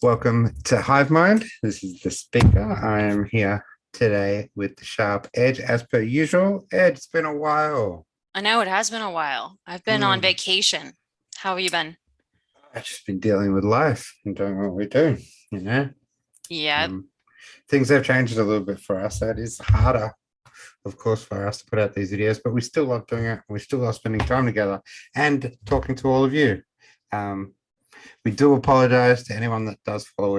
Welcome to Hive Mind. This is the speaker. I am here today with the Sharp Edge, as per usual. Ed, it's been a while. I know it has been a while. I've been on Hmm. vacation. How have you been? I've just been dealing with life and doing what we do, you know. Yeah, Um, Things have changed a little bit for us. So it is harder, of course, for us to put out these videos, but we still love doing it. We still love spending time together and talking to all of you. Um, we do apologize to anyone that does follow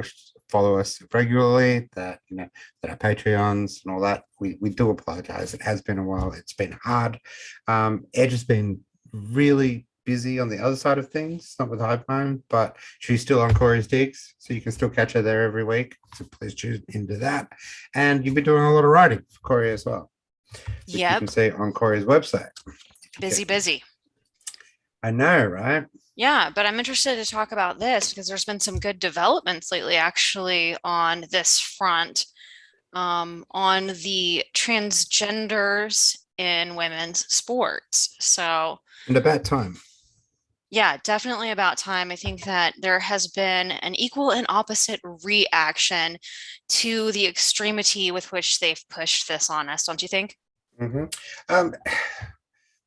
us regularly, that that are Patreons and all that. We do apologize. It has been a while. It's been hard. Edge has been really busy on the other side of things, not with Hyperion, but she's still on Corey's digs, so you can still catch her there every week. So please tune into that. And you've been doing a lot of writing for Corey as well, which you can yep. see on Corey's website. Busy, busy. I know, right? Yeah, but I'm interested to talk about this because there's been some good developments lately, actually, on this front, on the transgenders in women's sports. So, And about time. yeah, definitely about time. I think that there has been an equal and opposite reaction to the extremity with which they've pushed this on us, don't you think? Mm-hmm. Um,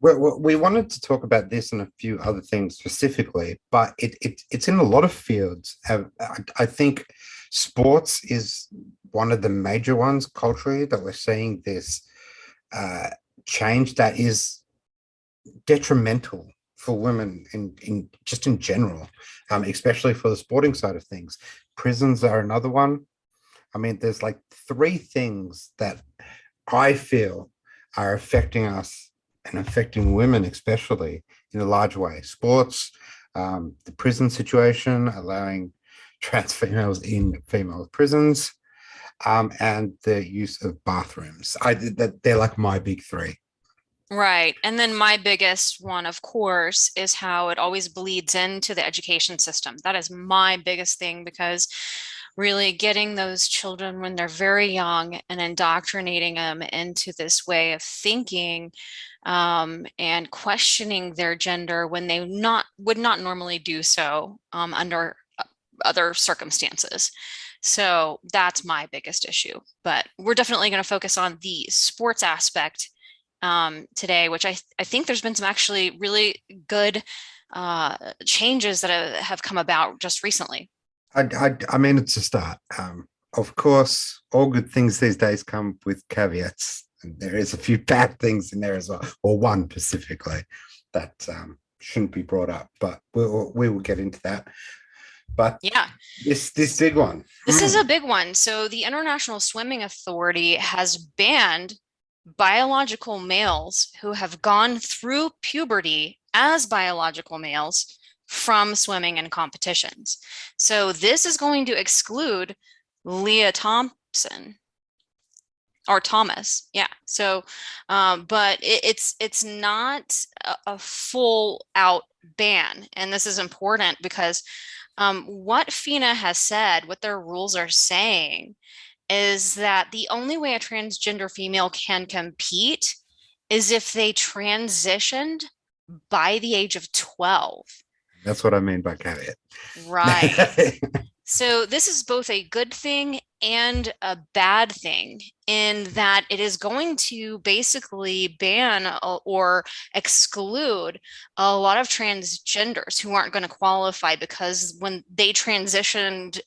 we wanted to talk about this and a few other things specifically, but it's in a lot of fields. I think sports is one of the major ones culturally that we're seeing this uh, change that is detrimental for women in just in general, especially for the sporting side of things. Prisons are another one. I mean, there's like three things that I feel are affecting us and affecting women, especially in a large way. Sports, the prison situation, allowing trans females in female prisons, and the use of bathrooms. They're like my big three. Right. And then my biggest one, of course, is how it always bleeds into the education system. That is my biggest thing because really getting those children when they're very young and indoctrinating them into this way of thinking and questioning their gender when they not would not normally do so under other circumstances. So that's my biggest issue. But we're definitely going to focus on the sports aspect today, which I think there's been some actually really good changes that have come about just recently. I mean, it's a start. Of course, all good things these days come with caveats, and there is a few bad things in there as well, or one specifically that shouldn't be brought up. But we will get into that. But Yeah, this big one. this is a big one. So the International Swimming Authority has banned biological males who have gone through puberty as biological males from swimming in competitions. So this is going to exclude Leah Thompson or Thomas. Yeah. So, but it's not a full out ban, and this is important because what FINA has said, what their rules are saying, is that the only way a transgender female can compete is if they transitioned by the age of 12. That's what I mean by caveat. Right. So this is both a good thing and a bad thing in that it is going to basically ban or exclude a lot of transgenders who aren't going to qualify because when they transitioned,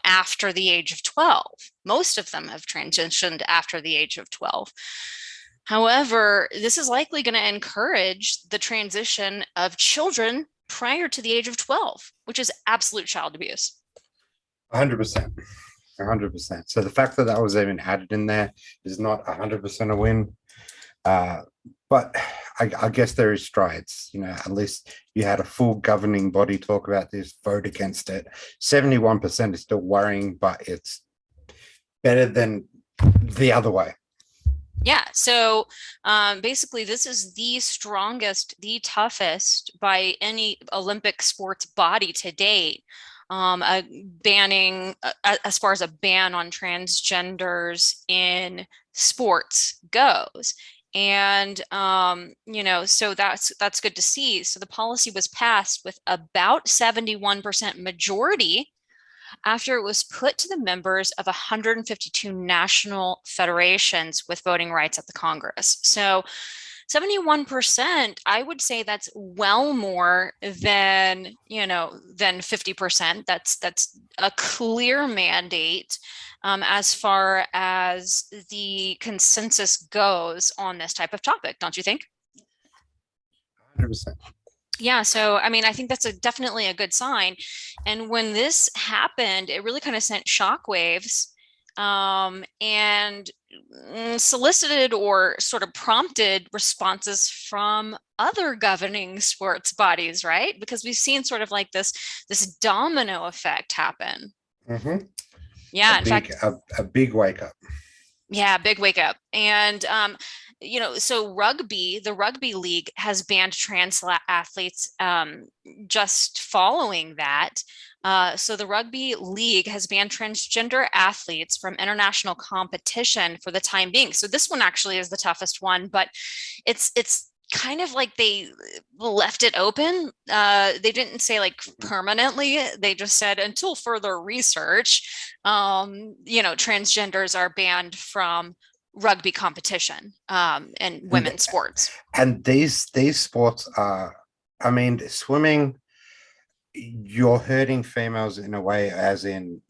after the age of 12, most of them have transitioned after the age of 12. However, this is likely going to encourage the transition of children prior to the age of 12, which is absolute child abuse. 100%. 100%. So the fact that that was even added in there is not 100% a win. Uh, but I guess there is strides. At least you had a full governing body talk about this, vote against it. 71% is still worrying, but it's better than the other way. Yeah, so basically, this is the strongest, the toughest by any Olympic sports body to date. Banning, as far as a ban on transgenders in sports goes. And so that's good to see. So the policy was passed with about 71% majority after it was put to the members of 152 national federations with voting rights at the Congress. So 71%, I would say that's well more than, than 50%. That's a clear mandate as far as the consensus goes on this type of topic, don't you think? 100%. Yeah, so I mean, I think that's definitely a good sign. And when this happened, it really kind of sent shockwaves and solicited or sort of prompted responses from other governing sports bodies, right? Because we've seen sort of like this domino effect happen. Mm-hmm. Yeah, in fact, A big wake up. yeah, big wake up. And so the rugby league has banned trans athletes just following that. So the rugby league has banned transgender athletes from international competition for the time being. So this one actually is the toughest one, but it's kind of like they left it open. They didn't say like permanently. They just said until further research, transgenders are banned from rugby competition and women's sports. And these sports are, I mean, swimming, you're hurting females in a way, as in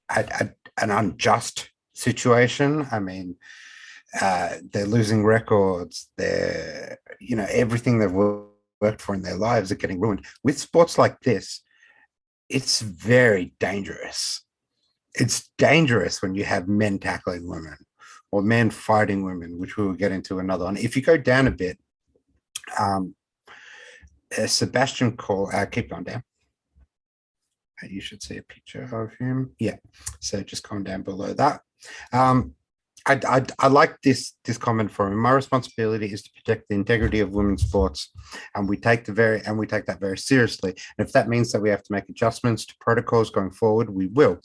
an unjust situation. I mean, they're losing records. They're, everything they've worked for in their lives are getting ruined. With sports like this, it's very dangerous. It's dangerous when you have men tackling women or men fighting women, which we will get into another one. If you go down a bit, Sebastian Coe, keep going down. You should see a picture of him. Yeah, so just come down below that. I like this comment from him. My responsibility is to protect the integrity of women's sports, and we take that very seriously. And if that means that we have to make adjustments to protocols going forward, we will.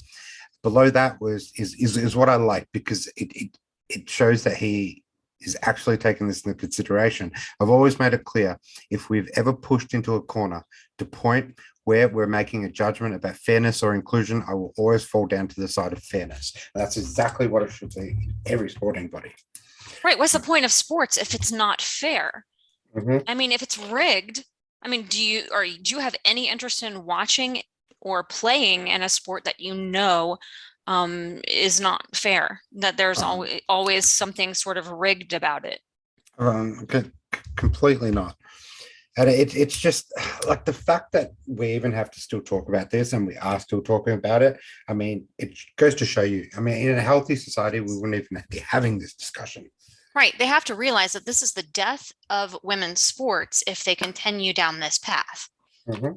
Below that is what I like, because it shows that he is actually taking this into consideration. I've always made it clear, if we've ever pushed into a corner to point where we're making a judgment about fairness or inclusion, I will always fall down to the side of fairness. And that's exactly what it should be in every sporting body. Right. What's the point of sports if it's not fair? Mm-hmm. I mean, if it's rigged, I mean, do you have any interest in watching or playing in a sport that is not fair, that there's always something sort of rigged about it? Completely not. And it's just like the fact that we even have to still talk about this, and we are still talking about it. I mean, it goes to show you, I mean, in a healthy society, we wouldn't even be having this discussion. Right. They have to realize that this is the death of women's sports if they continue down this path. Mm-hmm.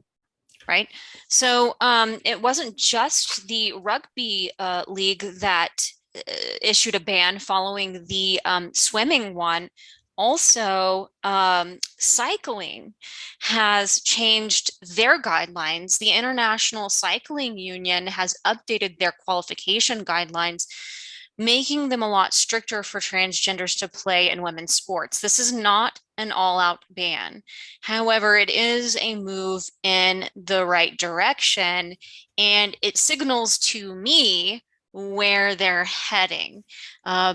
Right. So it wasn't just the rugby league that issued a ban following the swimming one. Also, cycling has changed their guidelines. The International Cycling Union has updated their qualification guidelines, making them a lot stricter for transgenders to play in women's sports. This is not an all-out ban. However, it is a move in the right direction, and it signals to me where they're heading,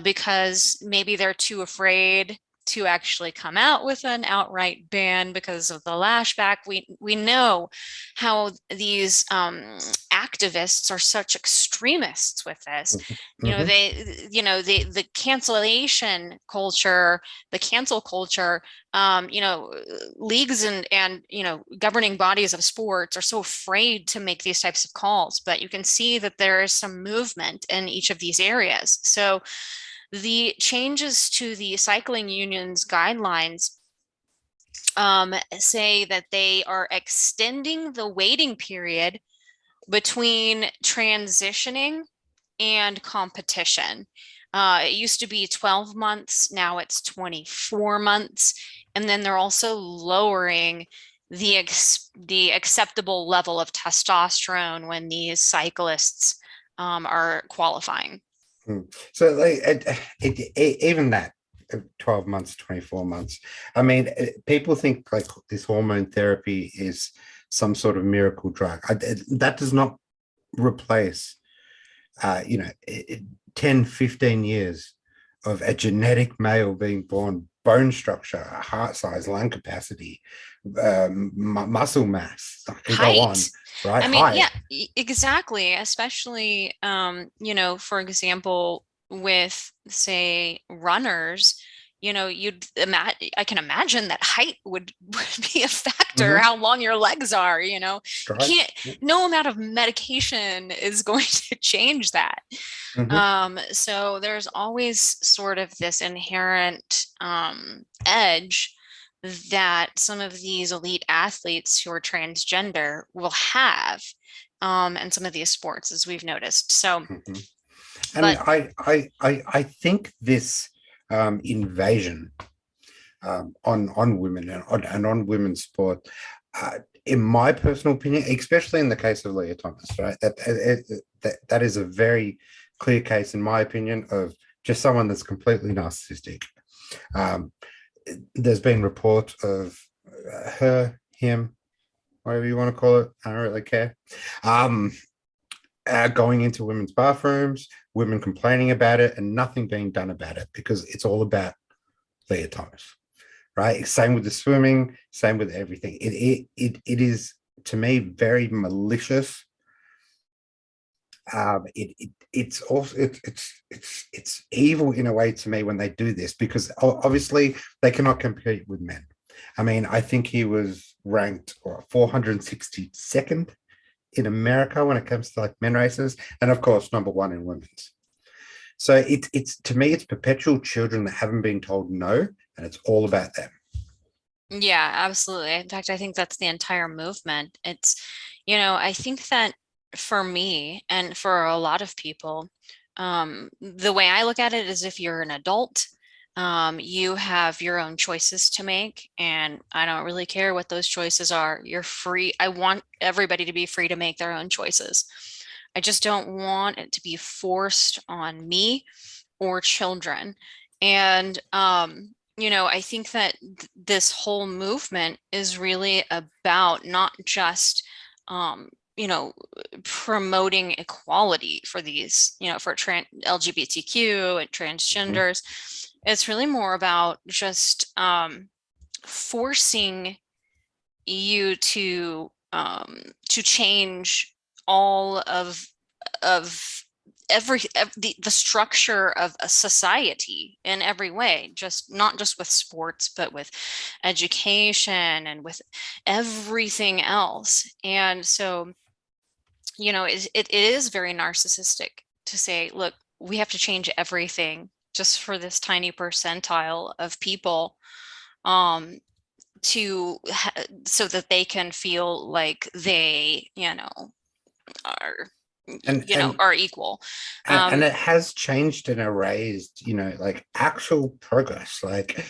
because maybe they're too afraid to actually come out with an outright ban because of the lashback. We know how these activists are such extremists with this. Mm-hmm. The cancellation culture, the cancel culture, leagues and governing bodies of sports are so afraid to make these types of calls. But you can see that there is some movement in each of these areas. So the changes to the cycling union's guidelines say that they are extending the waiting period between transitioning and competition. It used to be 12 months, now it's 24 months. And then they're also lowering the acceptable level of testosterone when these cyclists are qualifying. So even that 12 months, 24 months. I mean, people think like this hormone therapy is some sort of miracle drug. That does not replace, you know, 10, 15 years of a genetic male being born, bone structure, heart size, lung capacity, muscle mass. I can go on, Height. right? I mean, yeah, Height. exactly. Especially, for example, with say runners, you'd imagine, I can imagine that height would be a factor, Hmm. how long your legs are, you Stride. can't, no amount of medication is going to change that. Hmm. So there's always sort of this inherent edge that some of these elite athletes who are transgender will have in some of these sports, as we've noticed. So, Hmm. And but I think this invasion on women and on women's sport, in my personal opinion, especially in the case of Leah Thomas, right? That is a very clear case, in my opinion, of just someone that's completely narcissistic. Um, there's been reports of her, him, whatever you want to call it. I don't really care. Um, going into women's bathrooms, women complaining about it, and nothing being done about it because it's all about Leah Thomas, right? Same with the swimming, same with everything. It is, to me, very malicious. It's also it's evil in a way to me when they do this, because obviously they cannot compete with men. I mean, I think he was ranked 462nd in America when it comes to like men races, and of course number one in women's. So it's to me it's perpetual children that haven't been told no, and it's all about them. yeah, absolutely. In fact, I think that's the entire movement. I think that for me and for a lot of people, the way I look at it is if you're an adult, you have your own choices to make, and I don't really care what those choices are. You're free. I want everybody to be free to make their own choices. I just don't want it to be forced on me or children. And I think that this whole movement is really about not just um, you know, promoting equality for these, for LGBTQ and Mhm. transgenders. It's really more about just forcing you to change all of the structure of a society in every way, just not just with sports, but with education and with everything else. And so, it is very narcissistic to say, look, we have to change everything just for this tiny percentile of people, um, so that they can feel like they, are and and are equal. and Um, it has changed and erased, like actual progress. Like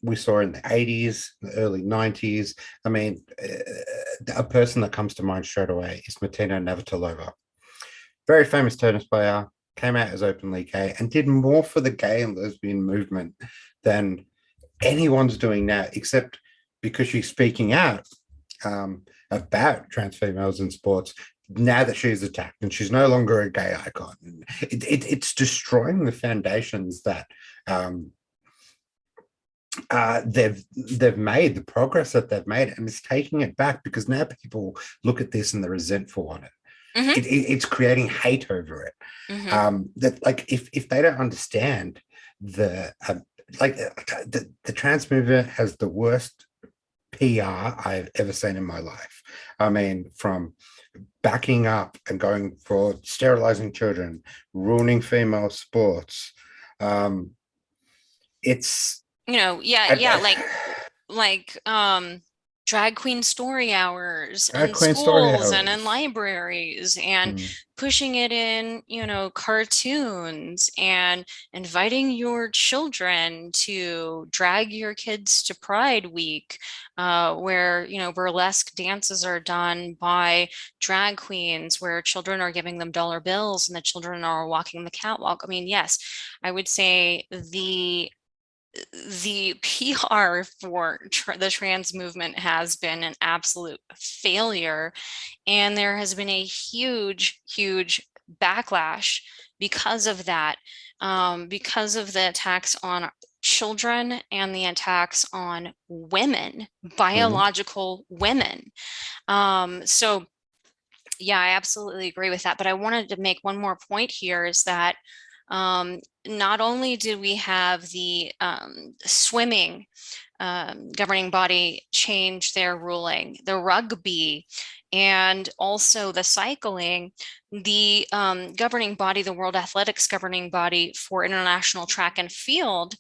we saw in the 80s, the early 90s. I mean, a person that comes to mind straight away is Martina Navratilova, very famous tennis player, came out as openly gay and did more for the gay and lesbian movement than anyone's doing now, except because she's speaking out about trans females in sports now that she's attacked and she's no longer a gay icon. It's destroying the foundations that um, they've made, the progress that they've made, and it's taking it back because now people look at this and they're resentful on it. mhm, It's creating hate over it. mhm. That, like, if they don't understand the the trans movement has the worst PR I've ever seen in my life. I mean, from backing up and going for sterilizing children, ruining female sports. Um, it's Yeah, I, yeah, like drag queen story hours drag in queen story schools and in hours. libraries, and Mm. pushing it in, cartoons, and inviting your children to drag your kids to Pride Week, where, burlesque dances are done by drag queens, where children are giving them dollar bills and the children are walking the catwalk. I mean, yes, I would say the PR for the trans movement has been an absolute failure. And there has been a huge, huge backlash because of that, because of the attacks on children and the attacks on women, Mhm. biological women. So yeah, I absolutely agree with that. But I wanted to make one more point here is that not only did we have the swimming governing body change their ruling, the rugby, and also the cycling, the governing body, the World Athletics governing body for international track and field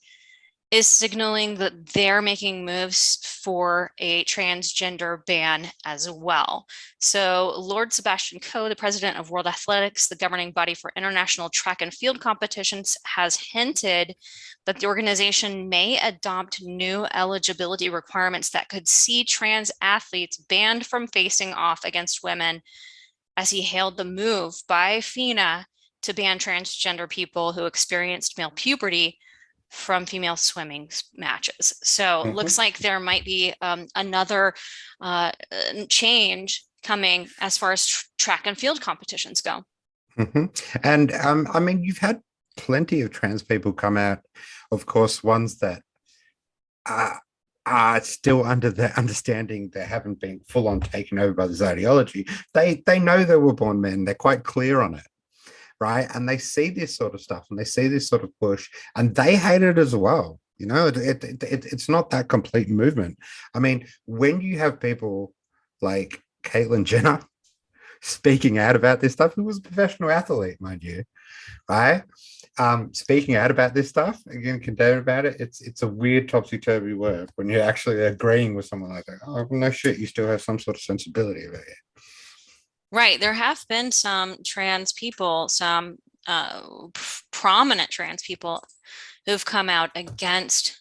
is signaling that they're making moves for a transgender ban as well. So, Lord Sebastian Coe, the president of World Athletics, the governing body for international track and field competitions, has hinted that the organization may adopt new eligibility requirements that could see trans athletes banned from facing off against women, as he hailed the move by FINA to ban transgender people who experienced male puberty from female swimming matches. So it looks Mhm. like there might be another uh, change coming as far as track and field competitions go. Mhm. And I mean, you've had plenty of trans people come out, of course, ones that are, are still under the understanding they haven't been full on taken over by this ideology. They know they were born men. They're quite clear on it, right? And they see this sort of stuff and they see this sort of push, and they hate it as well. You know, it's not that complete movement. I mean, when you have people like Caitlyn Jenner speaking out about this stuff, who was a professional athlete, mind you, right? Speaking out about this stuff, again, condemning about it, it's a weird topsy-turvy word when you're actually agreeing with someone like that. Oh, no shit, you still have some sort of sensibility about it. Right. There have been some trans people, some prominent trans people who've come out against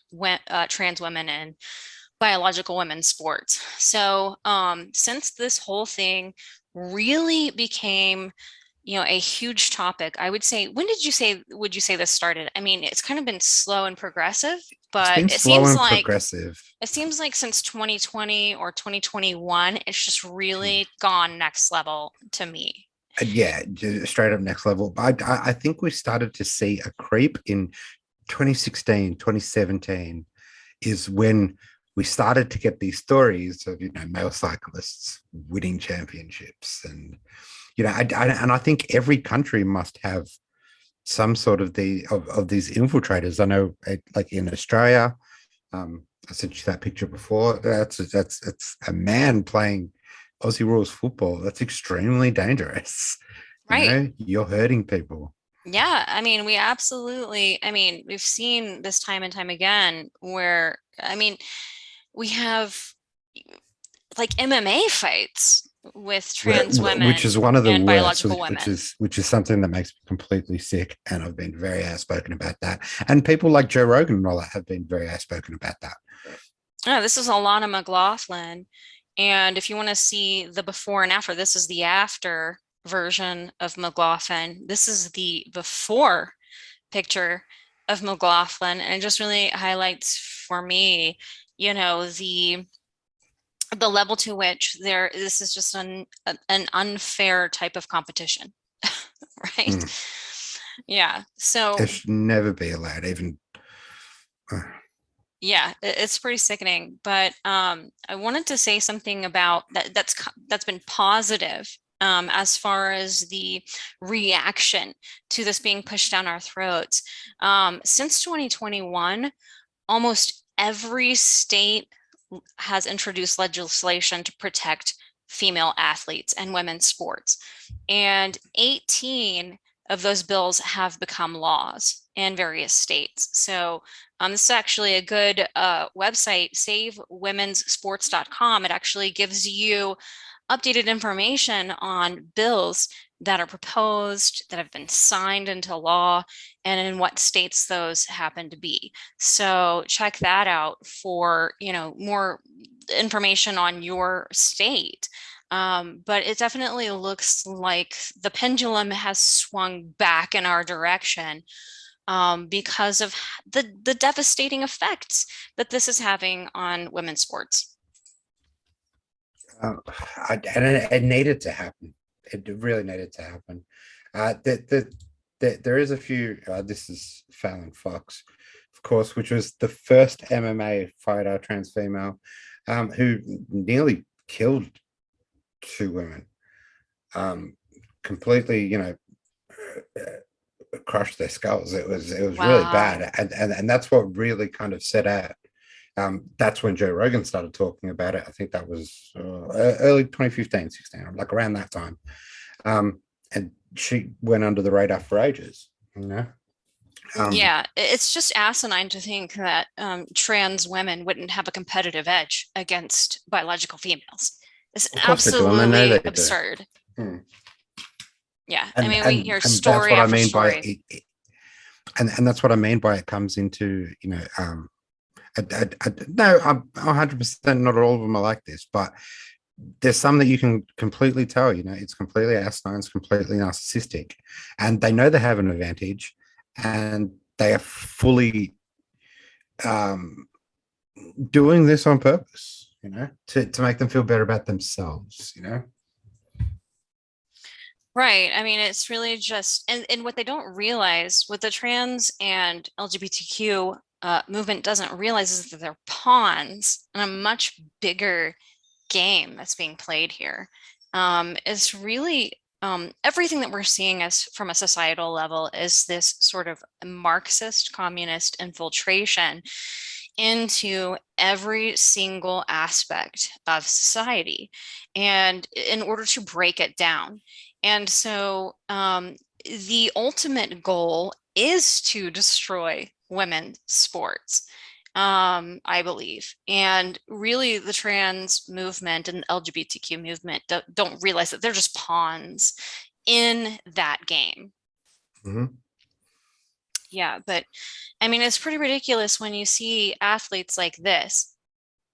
trans women in biological women's sports. So since this whole thing really became, a huge topic, I would say, when would you say this started? I mean, it's kind of been slow and progressive, It's but been slow and progressive. it seems like since 2020 or 2021, it's just really gone next level to me. Yeah, straight up next level. I think we started to see a creep in 2016, 2017 is when we started to get these stories of, male cyclists winning championships. And, and I think every country must have some sort of of these infiltrators. I know, like in Australia, I sent you that picture before. That's a man playing Aussie rules football. That's extremely dangerous. Right. You're hurting people. Yeah, I mean, we've seen this time and time again where, I mean, we have like MMA fights with trans Which women is one of the and worst, biological women. which is something that makes me completely sick. And I've been very outspoken about that. And people like Joe Rogan and all that have been very outspoken about that. Oh, this is Alana McLaughlin. And if you want to see the before and after, this is the after version of McLaughlin. This is the before picture of McLaughlin. And it just really highlights for me, the level to which this is just an unfair type of competition, right? Mm. Yeah. It So should never be allowed, even. uh, yeah, it's pretty sickening. But I wanted to say something about that's been positive as far as the reaction to this being pushed down our throats. Since 2021, almost every state has introduced legislation to protect female athletes and women's sports. And 18 of those bills have become laws in various states. So this is actually a good website, savewomensports.com. It actually gives you updated information on bills that are proposed, that have been signed into law, and in what states those happen to be. So check that out for, more information on your state. But it definitely looks like the pendulum has swung back in our direction because of the devastating effects that this is having on women's sports. Uh, and it needed to happen. It really needed to happen. There is a few. This is Fallon Fox, of course, which was the first MMA fighter, trans female, who nearly killed two women. Completely, crushed their skulls. It was really Wow. bad, and that's what really kind of set out. That's when Joe Rogan started talking about it. I think that was early 2015, 16, like around that time. And she went under the radar for ages, you know. Um, Yeah, it's just asinine to think that trans women wouldn't have a competitive edge against biological females. It's of course they do, and they know absolutely they do. absurd. Hmm. Yeah, I And mean, we and hear and that's story what I after mean by story. it, and that's what I mean by it comes into, no, I'm 100% not all of them are like this, but there's some that you can completely tell, it's completely asinine, it's completely narcissistic, and they know they have an advantage, and they are fully um, doing this on purpose, to make them feel better about themselves. Right. I mean, it's really just, and what they don't realize, what the trans and LGBTQ movement doesn't realize is that they're pawns in a much bigger game that's being played here. Is really everything that we're seeing as from a societal level is this sort of Marxist communist infiltration into every single aspect of society, and in order to break it down. And so the ultimate goal is to destroy women's sports, I believe. And really, the trans movement and the LGBTQ movement don't realize that they're just pawns in that game. Mhm. Yeah, but I mean, it's pretty ridiculous when you see athletes like this,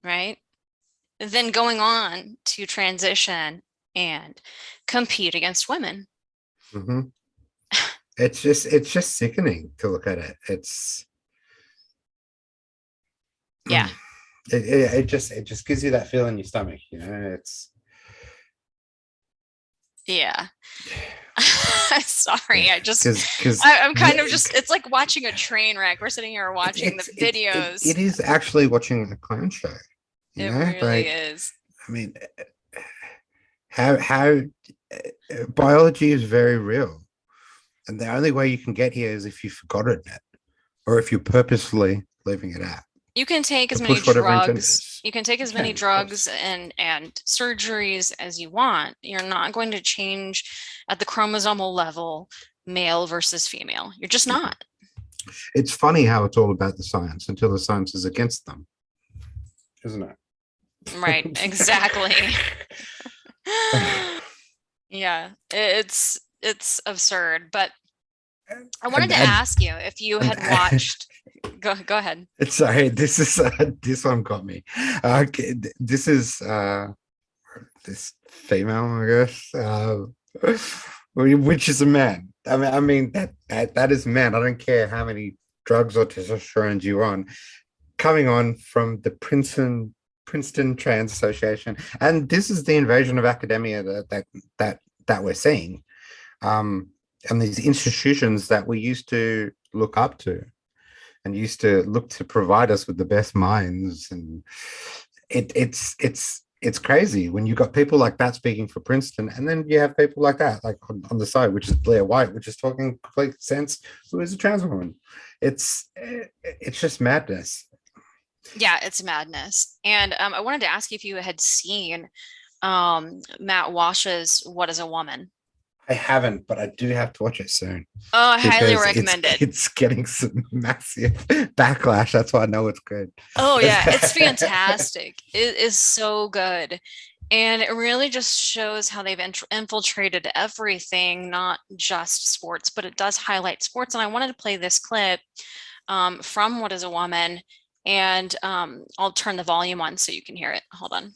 right? Then going on to transition and compete against women. Mhm. It's just sickening to look at it. Yeah, It just gives you that feel in your stomach. It's yeah. Sorry, yeah, I just because I'm kind of just it's like watching a train wreck. We're sitting here watching the it videos. is actually watching a clown show. It really Like, is. I mean, how biology is very real, and the only way you can get here is if you've forgotten it, or if you're purposefully leaving it out You can take to as many push whatever drugs, agendas you can take you as many can, of drugs course. and surgeries as you want. You're not going to change at the chromosomal level, male versus female. You're just not. It's funny how it's all about the science until the science is against them, isn't Right, exactly. it? Yeah, it's absurd, but I wanted and to and ask you if you and had watched, go ahead. sorry, this one got me. This is this female, I guess, which is a man. I mean that is man. I don't care how many drugs or testosterone you're on. Coming on from the Princeton Trans Association, and this is the invasion of academia that we're seeing, and these institutions that we used to look up to and used to look to provide us with the best minds, and it's crazy when you got people like that speaking for Princeton, and then you have people like that, like on the side, which is Blair White, which is talking complete sense, who is a trans woman. It's just madness. Yeah, it's madness. And I wanted to ask you if you had seen Matt Walsh's What is a Woman? I haven't, but I do have to watch it soon Oh, I highly because recommend it. it's getting some massive backlash. That's why I know it's good. Oh yeah, it's fantastic. It is so good. And it really just shows how they've infiltrated everything, not just sports, but it does highlight sports. And I wanted to play this clip from What is a Woman? And I'll turn the volume on so you can hear it. Hold on.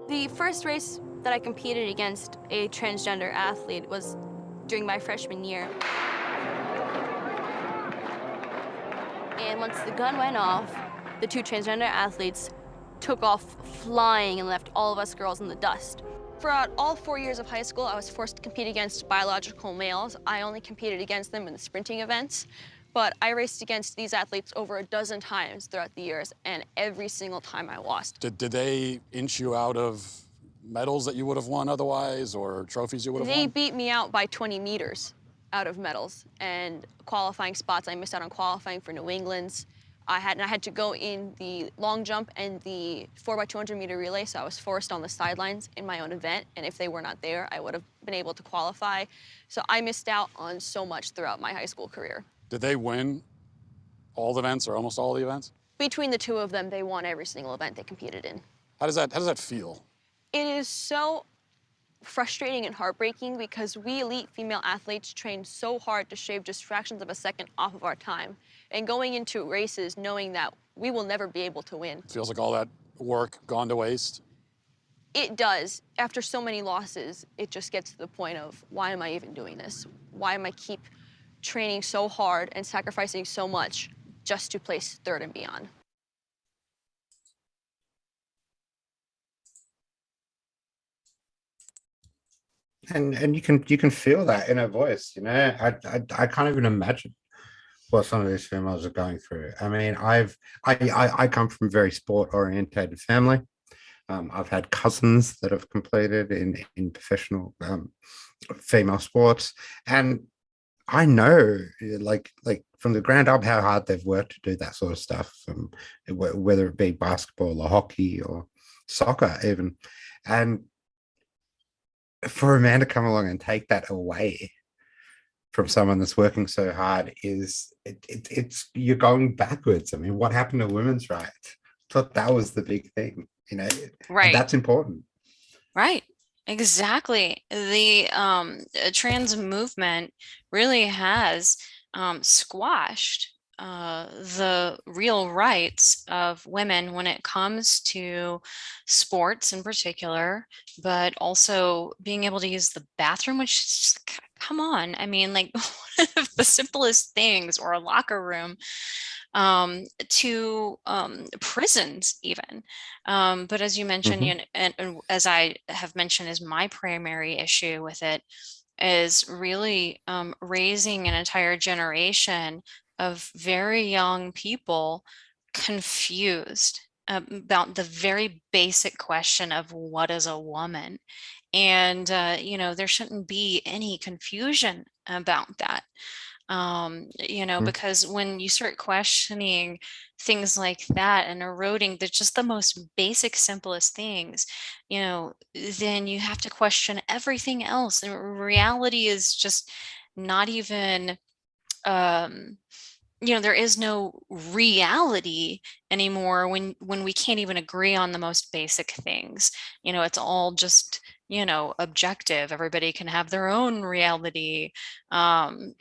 The first race that I competed against a transgender athlete was during my freshman year. And once the gun went off, the two transgender athletes took off flying and left all of us girls in the dust. Throughout all 4 years of high school, I was forced to compete against biological males. I only competed against them in the sprinting events, but I raced against these athletes over a dozen times throughout the years, and every single time I lost. Did they inch you out of medals that you would have won otherwise, or trophies you would have They won? beat me out by 20 meters out of medals and qualifying spots. I missed out on qualifying for New England's. I had to go in the long jump and the 4x200 meter relay, so I was forced on the sidelines in my own event, and if they were not there, I would have been able to qualify. So I missed out on so much throughout my high school career. Did they win all the events or almost all the events? Between the two of them, they won every single event they competed in. How does that feel? It is so frustrating and heartbreaking because we elite female athletes train so hard to shave just fractions of a second off of our time. And going into races knowing that we will never be able to win. Feels like all that work gone to waste? It does. After so many losses, it just gets to the point of, why am I even doing this? Why am I keep training so hard and sacrificing so much just to place third and beyond? And you can feel that in her voice, you know. I can't even imagine what some of these females are going through. I mean, I come from a very sport orientated family. I've had cousins that have completed in professional female sports, and I know, like from the ground up, how hard they've worked to do that sort of stuff, whether it be basketball or hockey or soccer, even. And for a man to come along and take that away from someone that's working so hard it's you're going backwards. I mean, what happened to women's rights? I thought that was the big thing, you know. Right. And that's important. Right. Exactly. The trans movement really has squashed the real rights of women when it comes to sports in particular, but also being able to use the bathroom, which is just, come on. I mean, like one of the simplest things, or a locker room, to prisons even. But as you mentioned, Mhm. you know, and as I have mentioned, is my primary issue with it is really raising an entire generation of very young people confused about the very basic question of what is a woman. And, you know, there shouldn't be any confusion about that. You know, Mhm. because when you start questioning things like that and eroding just the most basic, simplest things, you know, then you have to question everything else. And reality is just not even, um, you know, there is no reality anymore when we can't even agree on the most basic things. You know, it's all just, you know, objective. Everybody can have their own reality. And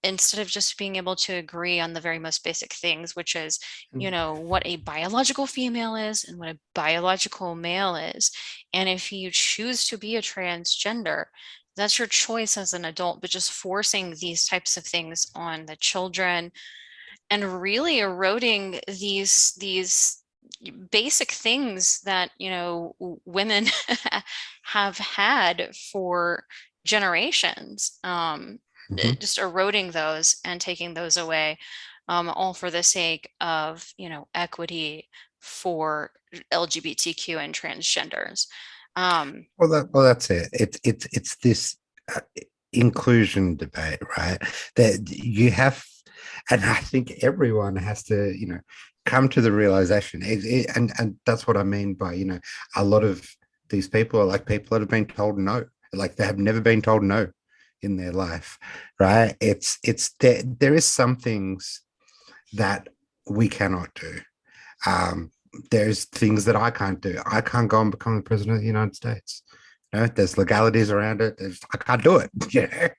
instead of just being able to agree on the very most basic things, which is, you know, what a biological female is and what a biological male is. And if you choose to be a transgender, that's your choice as an adult, but just forcing these types of things on the children and really eroding these basic things that, you know, women have had for generations, Mhm. just eroding those and taking those away, all for the sake of, you know, equity for LGBTQ and transgenders. Well, that's it. It's this uh, inclusion debate, right? That you have, and I think everyone has to, you know, come to the realization. And that's what I mean by, you know, a lot of these people are like people that have been told no, like they have never been told no in their life, right? It's there is some things that we cannot do. There's things that I can't do. I can't go and become the president of the United States. You know, there's legalities around it. I can't do it. You know,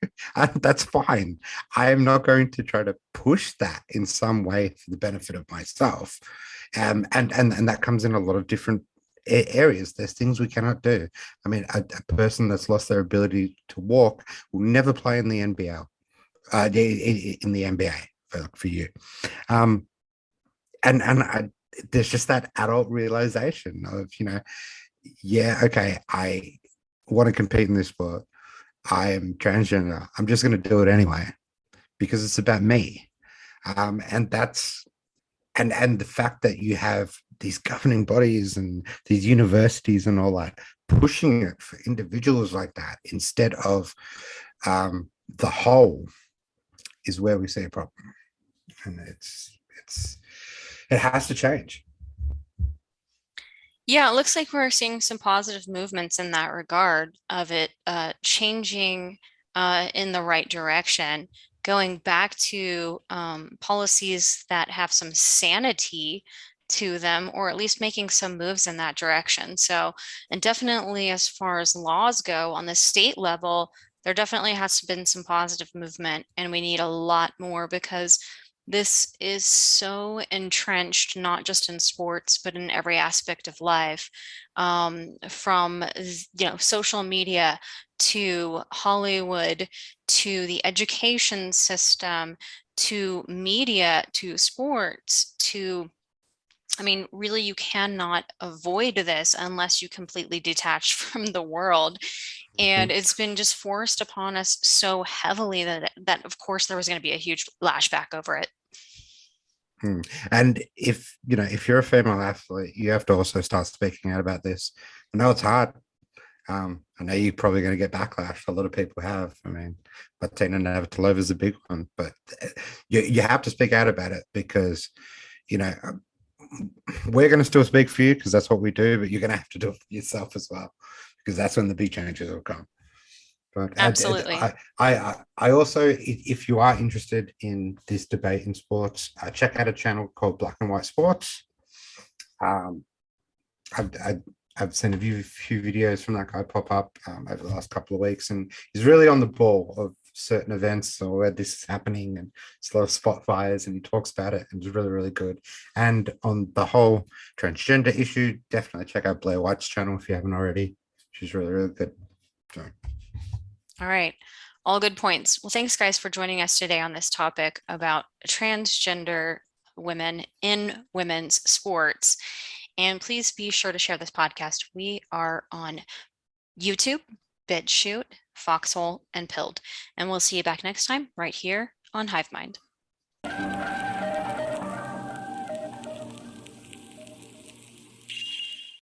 that's fine. I am not going to try to push that in some way for the benefit of myself. And that comes in a lot of different areas. There's things we cannot do. I mean, a person that's lost their ability to walk will never play in the NBL, in the NBA for you. There's just that adult realization of, yeah, okay, I want to compete in this sport. I am transgender. I'm just going to do it anyway because it's about me. And that's and the fact that you have these governing bodies and these universities and all that pushing it for individuals like that instead of the whole is where we see a problem, and it has to change. Yeah, it looks like we're seeing some positive movements in that regard of it changing in the right direction, going back to policies that have some sanity to them, or at least making some moves in that direction. So, and definitely as far as laws go on the state level, there definitely has been some positive movement, and we need a lot more because this is so entrenched, not just in sports, but in every aspect of life, from social media to Hollywood to the education system to media to sports to, I mean, really, you cannot avoid this unless you completely detach from the world. And it's been just forced upon us so heavily that of course there was going to be a huge lashback over it. And if you're a female athlete, you have to also start speaking out about this. I know it's hard. I know you're probably going to get backlash. A lot of people have. I mean, Martina Navratilova is a big one, but you have to speak out about it because, we're going to still speak for you because that's what we do, but you're going to have to do it for yourself as well because that's when the big changes will come. But Absolutely. I also, if you are interested in this debate in sports, check out a channel called Black and White Sports. I've seen a few videos from that guy pop up over the last couple of weeks, and he's really on the ball of certain events or where this is happening, and it's a lot of spot fires, and he talks about it, and it's really, really good. And on the whole transgender issue, definitely check out Blair White's channel if you haven't already. She's really, really good. So. All right. All good points. Well, thanks guys for joining us today on this topic about transgender women in women's sports. And please be sure to share this podcast. We are on YouTube, BitChute, Foxhole, and Pilled. And we'll see you back next time right here on Hive Mind.